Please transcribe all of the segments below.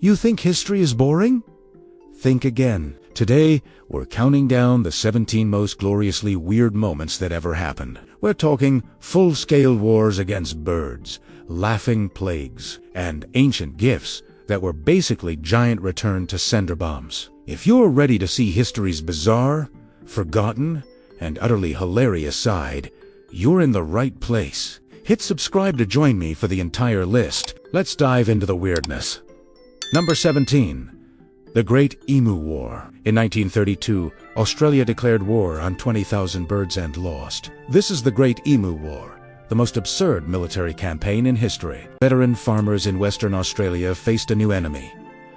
You think history is boring? Think again. Today, we're counting down the 17 most gloriously weird moments that ever happened. We're talking full-scale wars against birds, laughing plagues, and ancient gifts that were basically giant return to sender bombs. If you're ready to see history's bizarre, forgotten, and utterly hilarious side, you're in the right place. Hit subscribe to join me for the entire list. Let's dive into the weirdness. Number 17. The Great Emu War. In 1932, Australia declared war on 20,000 birds and lost. This is the Great Emu War, the most absurd military campaign in history. Veteran farmers in Western Australia faced a new enemy.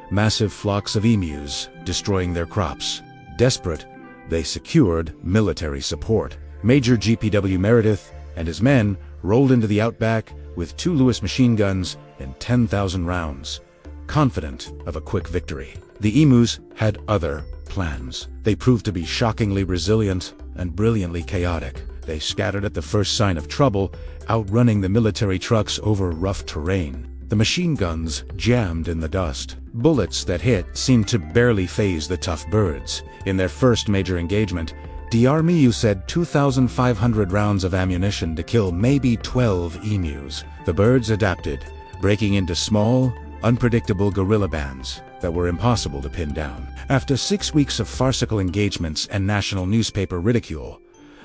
Massive flocks of emus, destroying their crops. Desperate, they secured military support. Major GPW Meredith and his men rolled into the outback with 2 Lewis machine guns and 10,000 rounds, confident of a quick victory. The emus had other plans. They proved to be shockingly resilient and brilliantly chaotic. They scattered at the first sign of trouble, outrunning the military trucks over rough terrain. The machine guns jammed in the dust. Bullets that hit seemed to barely faze the tough birds. In their first major engagement, the army used 2,500 rounds of ammunition to kill maybe 12 emus. The birds adapted, breaking into small, unpredictable guerrilla bands that were impossible to pin down. After 6 weeks of farcical engagements and national newspaper ridicule,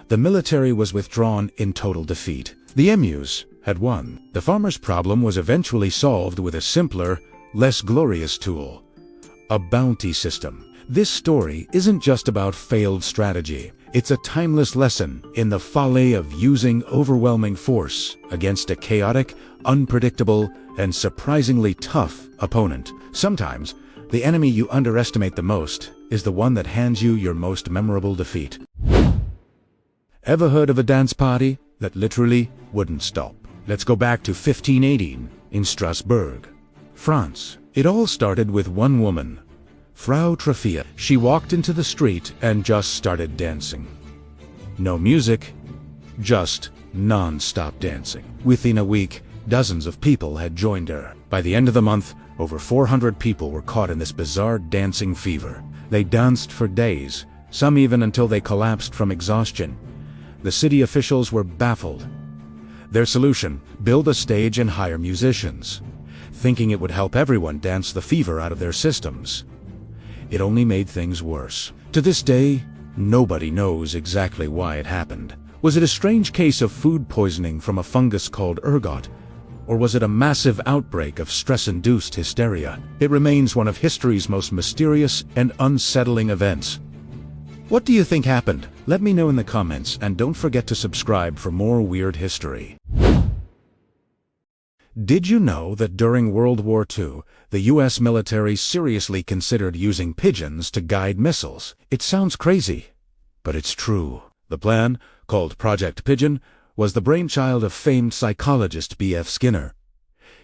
the military was withdrawn in total defeat. The emus had won. The farmers' problem was eventually solved with a simpler, less glorious tool: a bounty system. This story isn't just about failed strategy. It's a timeless lesson in the folly of using overwhelming force against a chaotic, unpredictable, and surprisingly tough opponent. Sometimes, the enemy you underestimate the most is the one that hands you your most memorable defeat. Ever heard of a dance party that literally wouldn't stop? Let's go back to 1518 in Strasbourg, France. It all started with one woman, Frau Trafia. She walked into the street and just started dancing. No music, just non-stop dancing. Within a week, dozens of people had joined her. By the end of the month, over 400 people were caught in this bizarre dancing fever. They danced for days, some even until they collapsed from exhaustion. The city officials were baffled. Their solution: build a stage and hire musicians, thinking it would help everyone dance the fever out of their systems. It only made things worse. To this day, nobody knows exactly why it happened. Was it a strange case of food poisoning from a fungus called ergot? Or was it a massive outbreak of stress-induced hysteria? It remains one of history's most mysterious and unsettling events. What do you think happened? Let me know in the comments, and don't forget to subscribe for more weird history. Did you know that during World War II, the US military seriously considered using pigeons to guide missiles? It sounds crazy, but it's true. The plan, called Project Pigeon, was the brainchild of famed psychologist B.F. Skinner.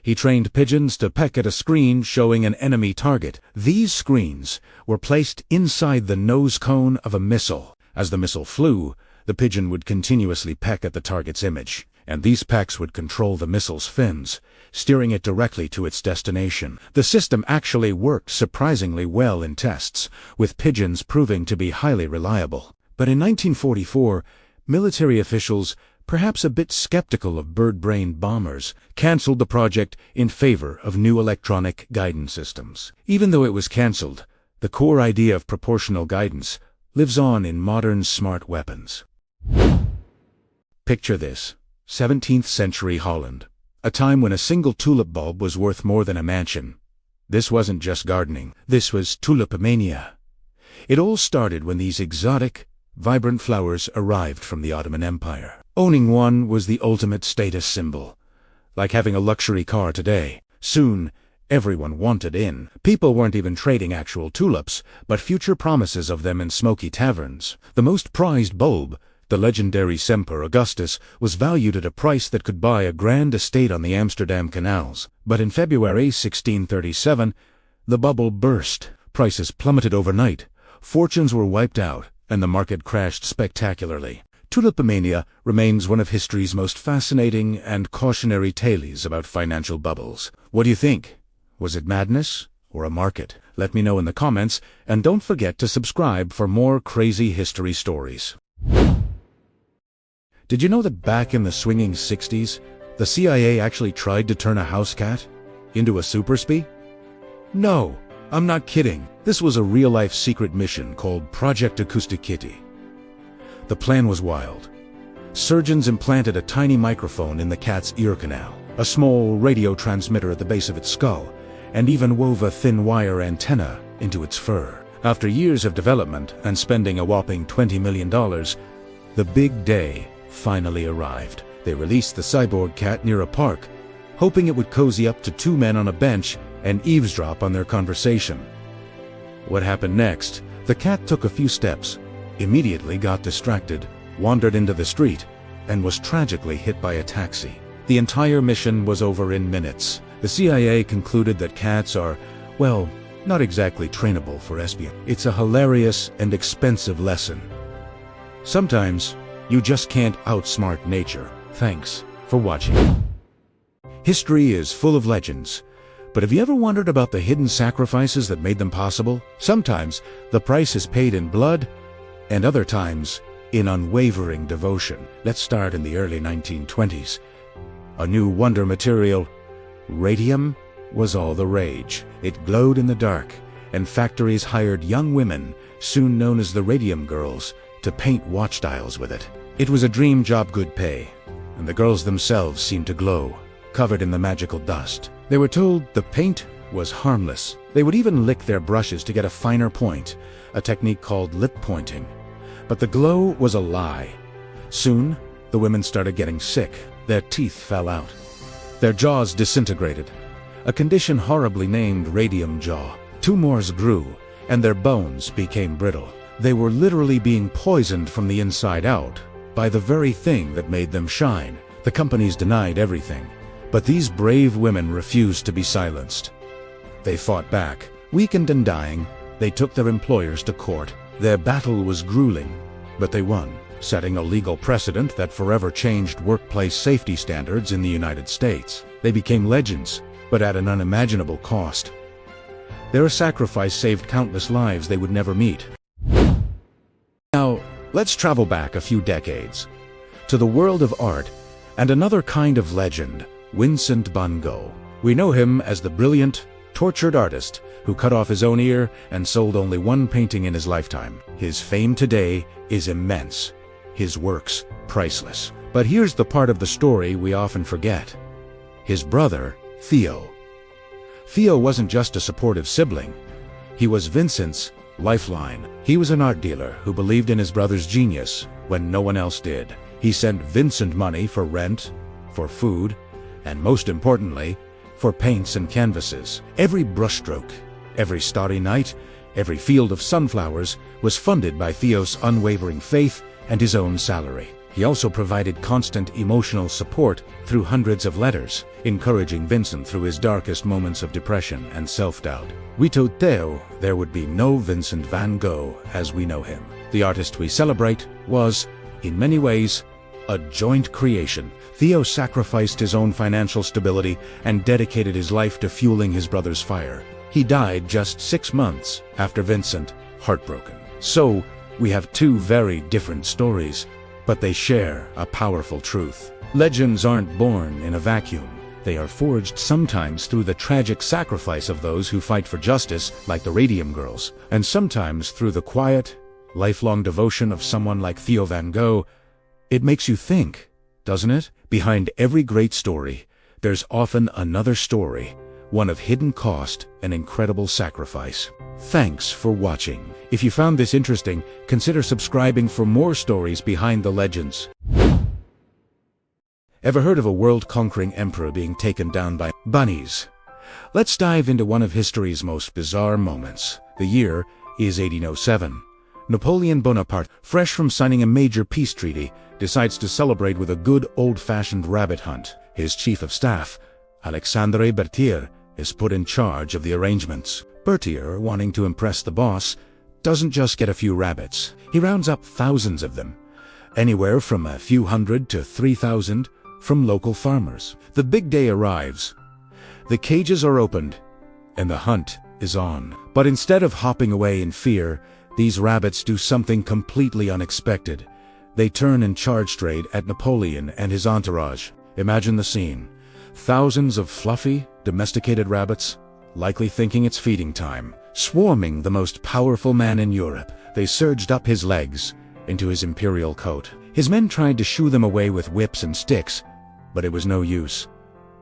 He trained pigeons to peck at a screen showing an enemy target. These screens were placed inside the nose cone of a missile. As the missile flew, the pigeon would continuously peck at the target's image, and these pecks would control the missile's fins, steering it directly to its destination. The system actually worked surprisingly well in tests, with pigeons proving to be highly reliable. But in 1944, military officials, perhaps a bit skeptical of bird-brained bombers, canceled the project in favor of new electronic guidance systems. Even though it was canceled, the core idea of proportional guidance lives on in modern smart weapons. Picture this: 17th century Holland, a time when a single tulip bulb was worth more than a mansion. This wasn't just gardening, this was tulipomania. It all started when these exotic, vibrant flowers arrived from the Ottoman Empire. Owning one was the ultimate status symbol, like having a luxury car today. Soon, everyone wanted in. People weren't even trading actual tulips, but future promises of them in smoky taverns. The most prized bulb, the legendary Semper Augustus, was valued at a price that could buy a grand estate on the Amsterdam canals. But in February 1637, the bubble burst. Prices plummeted overnight. Fortunes were wiped out, and the market crashed spectacularly. Tulipomania remains one of history's most fascinating and cautionary tales about financial bubbles. What do you think? Was it madness or a market? Let me know in the comments, and don't forget to subscribe for more crazy history stories. Did you know that back in the swinging 60s, the CIA actually tried to turn a house cat into a super spy? No, I'm not kidding. This was a real-life secret mission called Project Acoustic Kitty. The plan was wild. Surgeons implanted a tiny microphone in the cat's ear canal, a small radio transmitter at the base of its skull, and even wove a thin wire antenna into its fur. After years of development and spending a whopping $20 million, the big day finally arrived. They released the cyborg cat near a park, hoping it would cozy up to two men on a bench and eavesdrop on their conversation. What happened next? The cat took a few steps, immediately got distracted, wandered into the street, and was tragically hit by a taxi. The entire mission was over in minutes. The CIA concluded that cats are, well, not exactly trainable for espionage. It's a hilarious and expensive lesson. Sometimes, you just can't outsmart nature. Thanks for watching. History is full of legends, but have you ever wondered about the hidden sacrifices that made them possible? Sometimes, the price is paid in blood, and other times, in unwavering devotion. Let's start in the early 1920s. A new wonder material, radium, was all the rage. It glowed in the dark, and factories hired young women, soon known as the Radium Girls, to paint watch dials with it. It was a dream job, good pay, and the girls themselves seemed to glow, covered in the magical dust. They were told the paint was harmless. They would even lick their brushes to get a finer point, a technique called lip pointing. But the glow was a lie. Soon, the women started getting sick. Their teeth fell out. Their jaws disintegrated, a condition horribly named radium jaw. Tumors grew, and their bones became brittle. They were literally being poisoned from the inside out by the very thing that made them shine. The companies denied everything, but these brave women refused to be silenced. They fought back. Weakened and dying, they took their employers to court. Their battle was grueling, but they won, setting a legal precedent that forever changed workplace safety standards in the United States. They became legends, but at an unimaginable cost. Their sacrifice saved countless lives they would never meet. Now, let's travel back a few decades, to the world of art and another kind of legend, Vincent van Gogh. We know him as the brilliant, tortured artist who cut off his own ear and sold only one painting in his lifetime. His fame today is immense, his works priceless. But here's the part of the story we often forget. His brother, Theo. Theo wasn't just a supportive sibling. He was Vincent's lifeline. He was an art dealer who believed in his brother's genius when no one else did. He sent Vincent money for rent, for food, and most importantly, for paints and canvases. Every brushstroke, every starry night, every field of sunflowers was funded by Theo's unwavering faith and his own salary. He also provided constant emotional support through hundreds of letters, encouraging Vincent through his darkest moments of depression and self-doubt. Without Theo, there would be no Vincent van Gogh as we know him. The artist we celebrate was, in many ways, a joint creation. Theo sacrificed his own financial stability and dedicated his life to fueling his brother's fire. He died just 6 months after Vincent, heartbroken. So, we have two very different stories, but they share a powerful truth. Legends aren't born in a vacuum. They are forged sometimes through the tragic sacrifice of those who fight for justice, like the Radium Girls, and sometimes through the quiet, lifelong devotion of someone like Theo van Gogh. It makes you think, doesn't it? Behind every great story, there's often another story, one of hidden cost and incredible sacrifice. Thanks for watching. If you found this interesting, consider subscribing for more stories behind the legends. Ever heard of a world-conquering emperor being taken down by bunnies? Let's dive into one of history's most bizarre moments. The year is 1807. Napoleon Bonaparte, fresh from signing a major peace treaty, decides to celebrate with a good old-fashioned rabbit hunt. His chief of staff, Alexandre Berthier, is put in charge of the arrangements. Berthier, wanting to impress the boss, doesn't just get a few rabbits. He rounds up thousands of them, anywhere from a few hundred to 3,000 from local farmers. The big day arrives. The cages are opened, and the hunt is on. But instead of hopping away in fear, these rabbits do something completely unexpected. They turn and charge straight at Napoleon and his entourage. Imagine the scene. Thousands of fluffy, domesticated rabbits, likely thinking it's feeding time, swarming the most powerful man in Europe. They surged up his legs, into his imperial coat. His men tried to shoo them away with whips and sticks, but it was no use.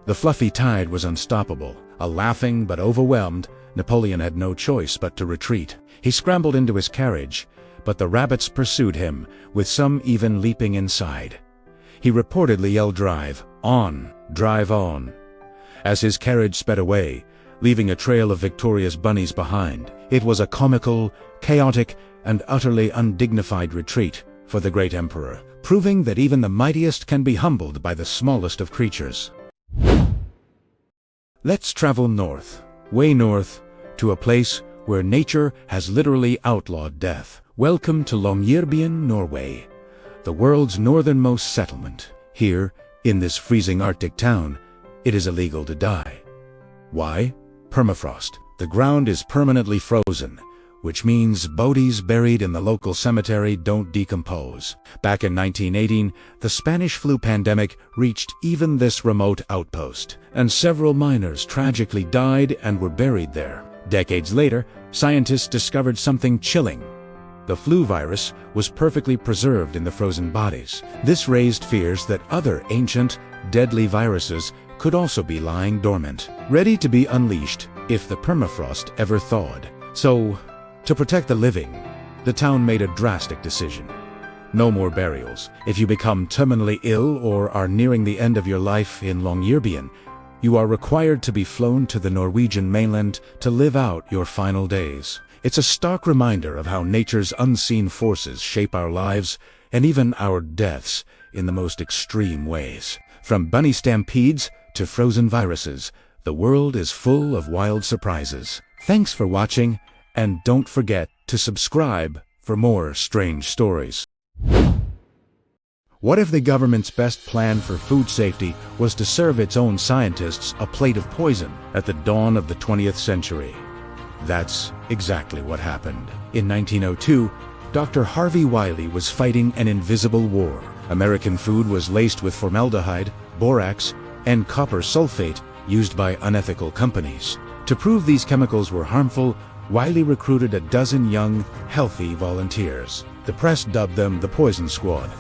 The fluffy tide was unstoppable. A laughing but overwhelmed, Napoleon had no choice but to retreat. He scrambled into his carriage, but the rabbits pursued him, with some even leaping inside. He reportedly yelled, "Drive on, drive on," as his carriage sped away, leaving a trail of victorious bunnies behind. It was a comical, chaotic, and utterly undignified retreat for the great emperor, proving that even the mightiest can be humbled by the smallest of creatures. Let's travel north, way north, to a place where nature has literally outlawed death. Welcome to Longyearbyen, Norway, the world's northernmost settlement. Here, in this freezing Arctic town, it is illegal to die. Why? Permafrost. The ground is permanently frozen, which means bodies buried in the local cemetery don't decompose. Back in 1918, the Spanish flu pandemic reached even this remote outpost, and several miners tragically died and were buried there. Decades later, scientists discovered something chilling. The flu virus was perfectly preserved in the frozen bodies. This raised fears that other ancient, deadly viruses could also be lying dormant, ready to be unleashed if the permafrost ever thawed. So, to protect the living, the town made a drastic decision. No more burials. If you become terminally ill or are nearing the end of your life in Longyearbyen, you are required to be flown to the Norwegian mainland to live out your final days. It's a stark reminder of how nature's unseen forces shape our lives and even our deaths in the most extreme ways. From bunny stampedes to frozen viruses, the world is full of wild surprises. Thanks for watching, and don't forget to subscribe for more strange stories. What if the government's best plan for food safety was to serve its own scientists a plate of poison at the dawn of the 20th century? That's exactly what happened. In 1902, Dr. Harvey Wiley was fighting an invisible war. American food was laced with formaldehyde, borax, and copper sulfate used by unethical companies. To prove these chemicals were harmful, Wiley recruited a dozen young, healthy volunteers. The press dubbed them the Poison Squad.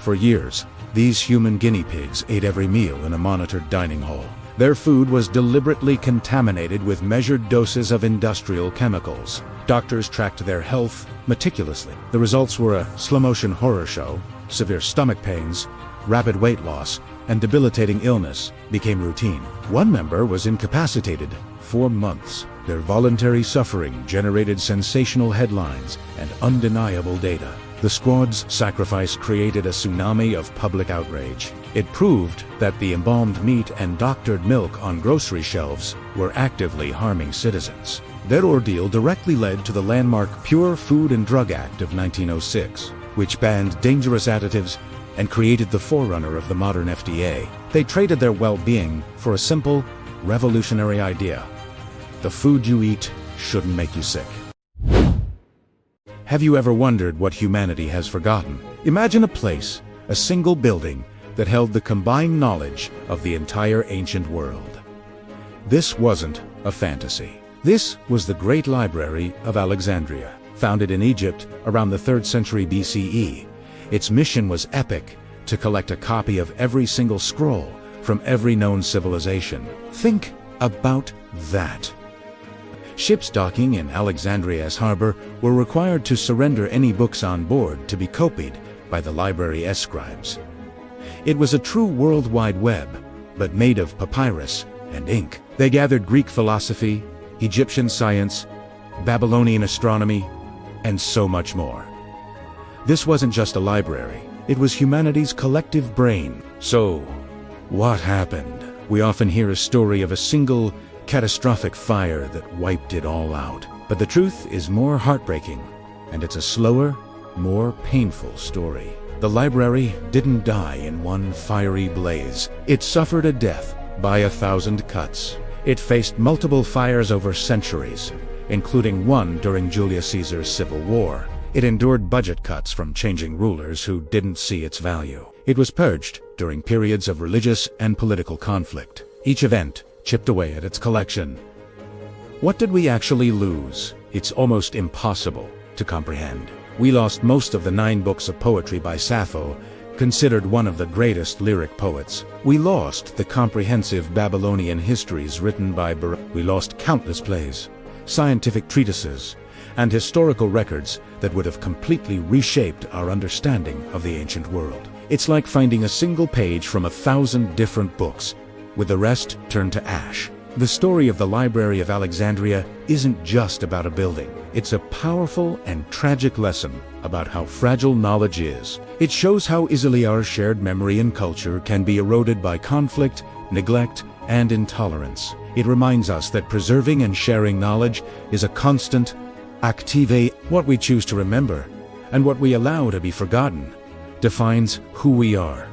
For years, these human guinea pigs ate every meal in a monitored dining hall. Their food was deliberately contaminated with measured doses of industrial chemicals. Doctors tracked their health meticulously. The results were a slow-motion horror show. Severe stomach pains, rapid weight loss, and debilitating illness became routine. One member was incapacitated for months. Their voluntary suffering generated sensational headlines and undeniable data. The squad's sacrifice created a tsunami of public outrage. It proved that the embalmed meat and doctored milk on grocery shelves were actively harming citizens. Their ordeal directly led to the landmark Pure Food and Drug Act of 1906, which banned dangerous additives and created the forerunner of the modern FDA. They traded their well-being for a simple, revolutionary idea. The food you eat shouldn't make you sick. Have you ever wondered what humanity has forgotten? Imagine a place, a single building, that held the combined knowledge of the entire ancient world. This wasn't a fantasy. This was the Great Library of Alexandria, founded in Egypt around the 3rd century BCE. Its mission was epic, to collect a copy of every single scroll from every known civilization. Think about that. Ships docking in Alexandria's harbor were required to surrender any books on board to be copied by the library scribes. It was a true World Wide Web, but made of papyrus and ink. They gathered Greek philosophy, Egyptian science, Babylonian astronomy, and so much more. This wasn't just a library, it was humanity's collective brain. So, what happened? We often hear a story of a single, catastrophic fire that wiped it all out. But the truth is more heartbreaking, and it's a slower, more painful story. The library didn't die in one fiery blaze. It suffered a death by 1,000 cuts. It faced multiple fires over centuries, including one during Julius Caesar's civil war. It endured budget cuts from changing rulers who didn't see its value. It was purged during periods of religious and political conflict. Each event chipped away at its collection. What did we actually lose? It's almost impossible to comprehend. We lost most of the 9 books of poetry by Sappho, considered one of the greatest lyric poets. We lost the comprehensive Babylonian histories written by We lost countless plays, scientific treatises, and historical records that would have completely reshaped our understanding of the ancient world. It's like finding a single page from 1,000 different books, with the rest turned to ash. The story of the Library of Alexandria isn't just about a building. It's a powerful and tragic lesson about how fragile knowledge is. It shows how easily our shared memory and culture can be eroded by conflict, neglect, and intolerance. It reminds us that preserving and sharing knowledge is a constant active. What we choose to remember and what we allow to be forgotten defines who we are.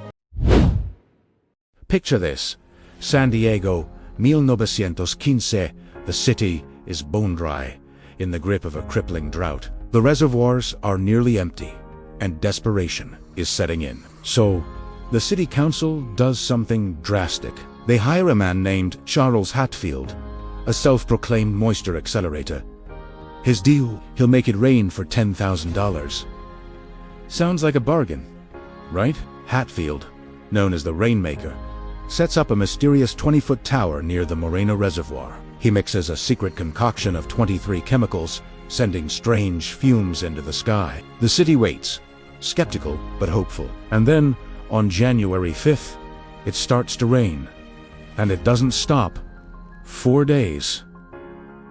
Picture this: San Diego, 1915, the city is bone dry, in the grip of a crippling drought. The reservoirs are nearly empty, and desperation is setting in. So, the city council does something drastic. They hire a man named Charles Hatfield, a self-proclaimed moisture accelerator. His deal: he'll make it rain for $10,000. Sounds like a bargain, right? Hatfield, known as the Rainmaker, sets up a mysterious 20-foot tower near the Morena Reservoir. He mixes a secret concoction of 23 chemicals, sending strange fumes into the sky. The city waits, skeptical but hopeful. And then, on January 5th, it starts to rain. And it doesn't stop. 4 days.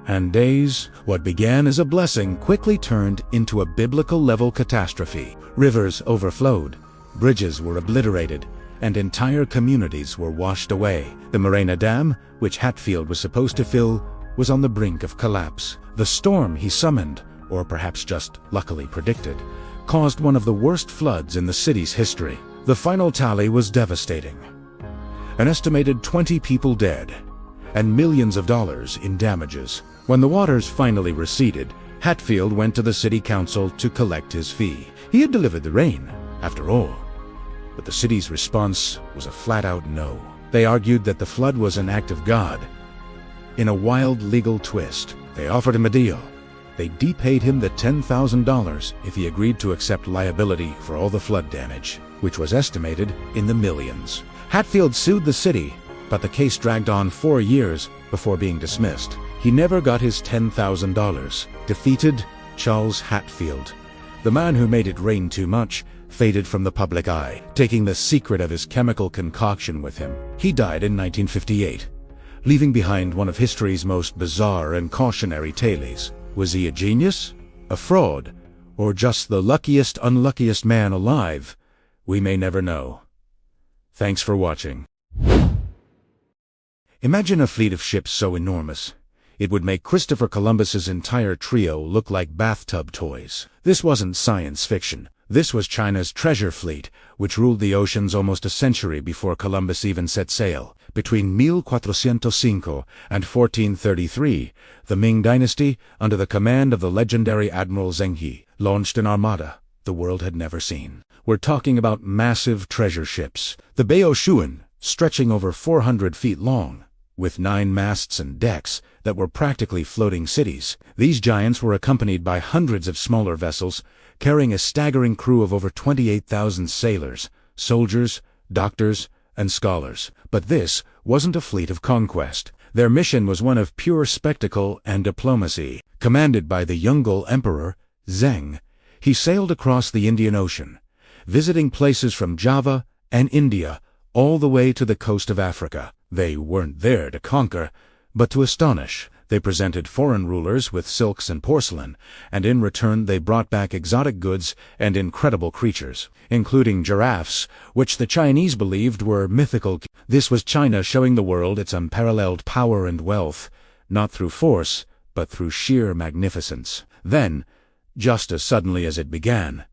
And days, what began as a blessing quickly turned into a biblical-level catastrophe. Rivers overflowed, bridges were obliterated, and entire communities were washed away. The Morena Dam, which Hatfield was supposed to fill, was on the brink of collapse. The storm he summoned, or perhaps just luckily predicted, caused one of the worst floods in the city's history. The final tally was devastating. An estimated 20 people dead, and millions of dollars in damages. When the waters finally receded, Hatfield went to the city council to collect his fee. He had delivered the rain, after all. But the city's response was a flat-out no. They argued that the flood was an act of God. In a wild legal twist, they offered him a deal. They depaid him the $10,000 if he agreed to accept liability for all the flood damage, which was estimated in the millions. Hatfield sued the city, but the case dragged on 4 years before being dismissed. He never got his $10,000. Defeated, Charles Hatfield, the man who made it rain too much, faded from the public eye, taking the secret of his chemical concoction with him. He died in 1958, leaving behind one of history's most bizarre and cautionary tales. Was he a genius, a fraud, or just the unluckiest man alive? We may never know. Thanks for watching. Imagine a fleet of ships so enormous, it would make Christopher Columbus's entire trio look like bathtub toys. This wasn't science fiction. This was China's treasure fleet, which ruled the oceans almost a century before Columbus even set sail. Between 1405 and 1433, the Ming dynasty, under the command of the legendary Admiral Zheng He, launched an armada the world had never seen. We're talking about massive treasure ships. The Beihou, stretching over 400 feet long, with 9 masts and decks that were practically floating cities. These giants were accompanied by hundreds of smaller vessels, carrying a staggering crew of over 28,000 sailors, soldiers, doctors, and scholars. But this wasn't a fleet of conquest. Their mission was one of pure spectacle and diplomacy. Commanded by the Yongle Emperor, Zheng, he sailed across the Indian Ocean, visiting places from Java and India all the way to the coast of Africa. They weren't there to conquer, but to astonish. They presented foreign rulers with silks and porcelain, and in return they brought back exotic goods and incredible creatures, including giraffes, which the Chinese believed were mythical. This was China showing the world its unparalleled power and wealth, not through force, but through sheer magnificence. Then, just as suddenly as it began,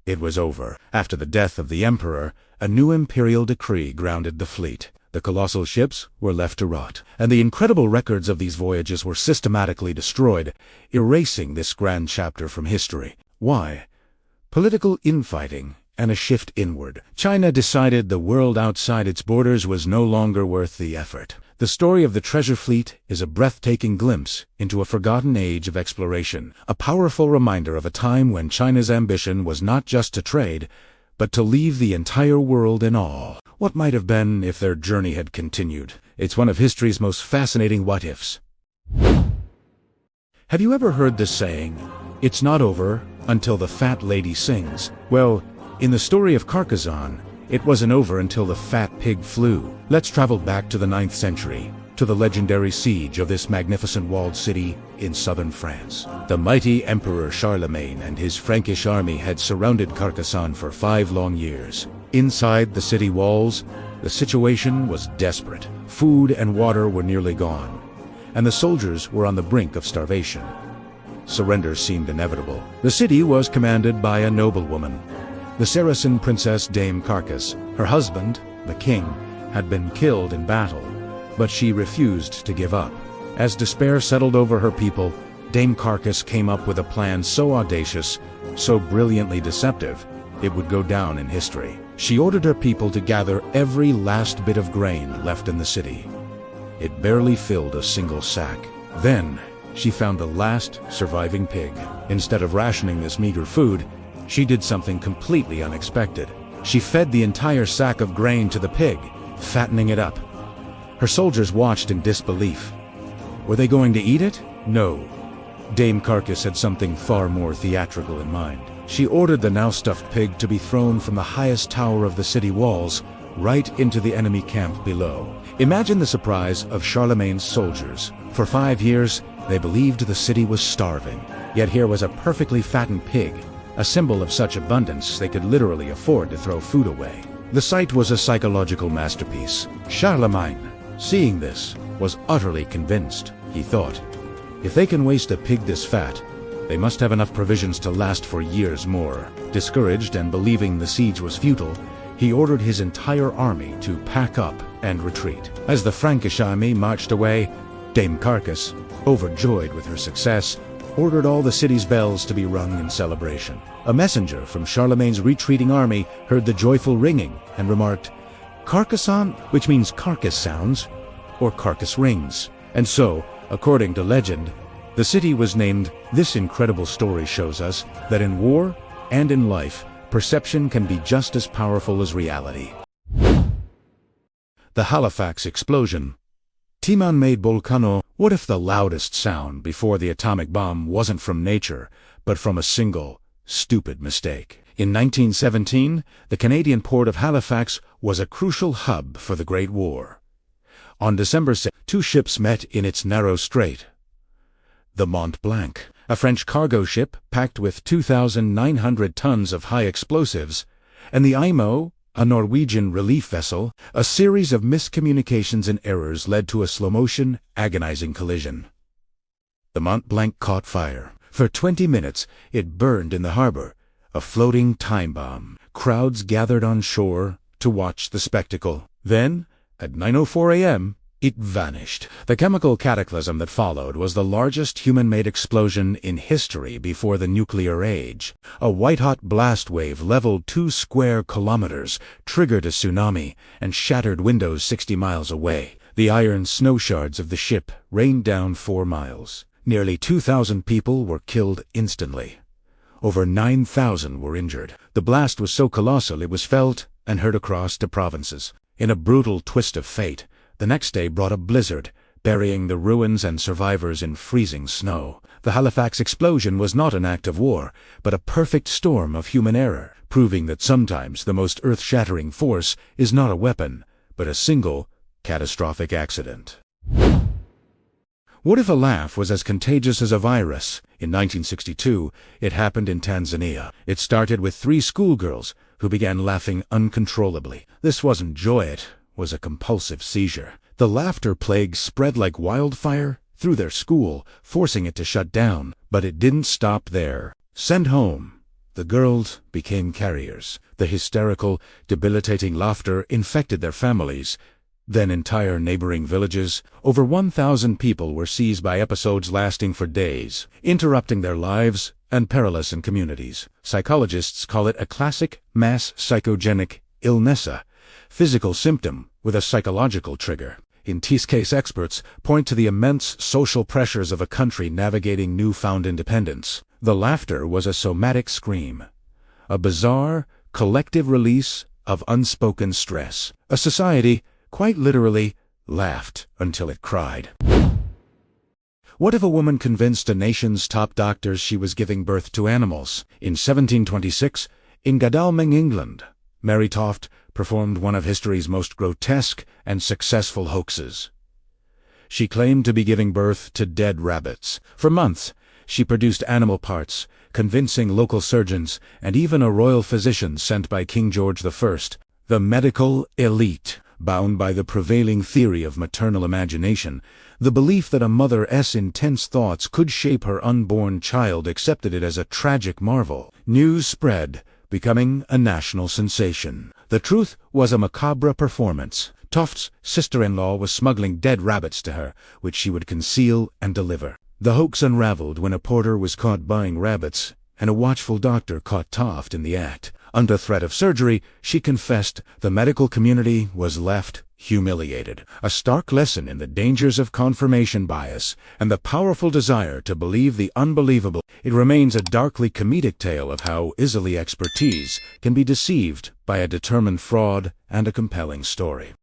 it was over. After the death of the emperor, a new imperial decree grounded the fleet. The colossal ships were left to rot, and the incredible records of these voyages were systematically destroyed, erasing this grand chapter from history. Why? Political infighting and a shift inward. China decided the world outside its borders was no longer worth the effort. The story of the treasure fleet is a breathtaking glimpse into a forgotten age of exploration, a powerful reminder of a time when China's ambition was not just to trade, but to leave the entire world in awe. What might have been if their journey had continued? It's one of history's most fascinating what-ifs. Have you ever heard the saying, "It's not over until the fat lady sings"? Well, in the story of Carcassonne, it wasn't over until the fat pig flew. Let's travel back to the 9th century, to the legendary siege of this magnificent walled city in southern France. The mighty Emperor Charlemagne and his Frankish army had surrounded Carcassonne for 5 long years. Inside the city walls, the situation was desperate. Food and water were nearly gone, and the soldiers were on the brink of starvation. Surrender seemed inevitable. The city was commanded by a noblewoman, the Saracen princess Dame Carcass. Her husband, the king, had been killed in battle, but she refused to give up. As despair settled over her people, Dame Carcass came up with a plan so audacious, so brilliantly deceptive, it would go down in history. She ordered her people to gather every last bit of grain left in the city. It barely filled a single sack. Then, she found the last surviving pig. Instead of rationing this meager food, she did something completely unexpected. She fed the entire sack of grain to the pig, fattening it up. Her soldiers watched in disbelief. Were they going to eat it? No. Dame Carcass had something far more theatrical in mind. She ordered the now-stuffed pig to be thrown from the highest tower of the city walls, right into the enemy camp below. Imagine the surprise of Charlemagne's soldiers. For 5 years, they believed the city was starving. Yet here was a perfectly fattened pig, a symbol of such abundance they could literally afford to throw food away. The sight was a psychological masterpiece. Charlemagne, seeing this, was utterly convinced. He thought, if they can waste a pig this fat, they must have enough provisions to last for years more. Discouraged and believing the siege was futile, he ordered his entire army to pack up and retreat. As the Frankish army marched away, Dame Carcass, overjoyed with her success, ordered all the city's bells to be rung in celebration. A messenger from Charlemagne's retreating army heard the joyful ringing and remarked, "Carcassonne," which means carcass sounds, or carcass rings. And so, according to legend, the city was named. This incredible story shows us that in war and in life, perception can be just as powerful as reality. The Halifax Explosion. Timan made volcano. What if the loudest sound before the atomic bomb wasn't from nature, but from a single, stupid mistake? In 1917, the Canadian port of Halifax was a crucial hub for the Great War. On December 6, 2 ships met in its narrow strait. The Mont Blanc, a French cargo ship packed with 2,900 tons of high explosives, and the IMO, a Norwegian relief vessel. A series of miscommunications and errors led to a slow-motion, agonizing collision. The Mont Blanc caught fire. For 20 minutes, it burned in the harbor, a floating time bomb. Crowds gathered on shore to watch the spectacle. Then, at 9:04 a.m., it vanished. The chemical cataclysm that followed was the largest human-made explosion in history before the nuclear age. A white-hot blast wave leveled 2 square kilometers, triggered a tsunami, and shattered windows 60 miles away. The iron snow shards of the ship rained down 4 miles. Nearly 2,000 people were killed instantly. Over 9,000 were injured. The blast was so colossal it was felt and heard across the provinces. In a brutal twist of fate, the next day brought a blizzard, burying the ruins and survivors in freezing snow. The Halifax explosion was not an act of war, but a perfect storm of human error, proving that sometimes the most earth-shattering force is not a weapon, but a single, catastrophic accident. What if a laugh was as contagious as a virus? In 1962, it happened in Tanzania. It started with 3 schoolgirls who began laughing uncontrollably. This wasn't joy, it was a compulsive seizure. The laughter plague spread like wildfire through their school, forcing it to shut down. But it didn't stop there. Sent home, the girls became carriers. The hysterical, debilitating laughter infected their families, Then entire neighboring villages, over 1,000 people were seized by episodes lasting for days, interrupting their lives and perilous in communities. Psychologists call it a classic mass psychogenic illness, a physical symptom with a psychological trigger. In this case, experts point to the immense social pressures of a country navigating newfound independence. The laughter was a somatic scream, a bizarre, collective release of unspoken stress. A society, quite literally, laughed until it cried. What if a woman convinced a nation's top doctors she was giving birth to animals? In 1726, in Godalming, England, Mary Toft performed one of history's most grotesque and successful hoaxes. She claimed to be giving birth to dead rabbits. For months, she produced animal parts, convincing local surgeons and even a royal physician sent by King George I. The medical elite, bound by the prevailing theory of maternal imagination, the belief that a mother's intense thoughts could shape her unborn child, accepted it as a tragic marvel. News spread, becoming a national sensation. The truth was a macabre performance. Toft's sister-in-law was smuggling dead rabbits to her, which she would conceal and deliver. The hoax unraveled when a porter was caught buying rabbits, and a watchful doctor caught Toft in the act. Under threat of surgery, she confessed. The medical community was left humiliated. A stark lesson in the dangers of confirmation bias and the powerful desire to believe the unbelievable. It remains a darkly comedic tale of how easily expertise can be deceived by a determined fraud and a compelling story.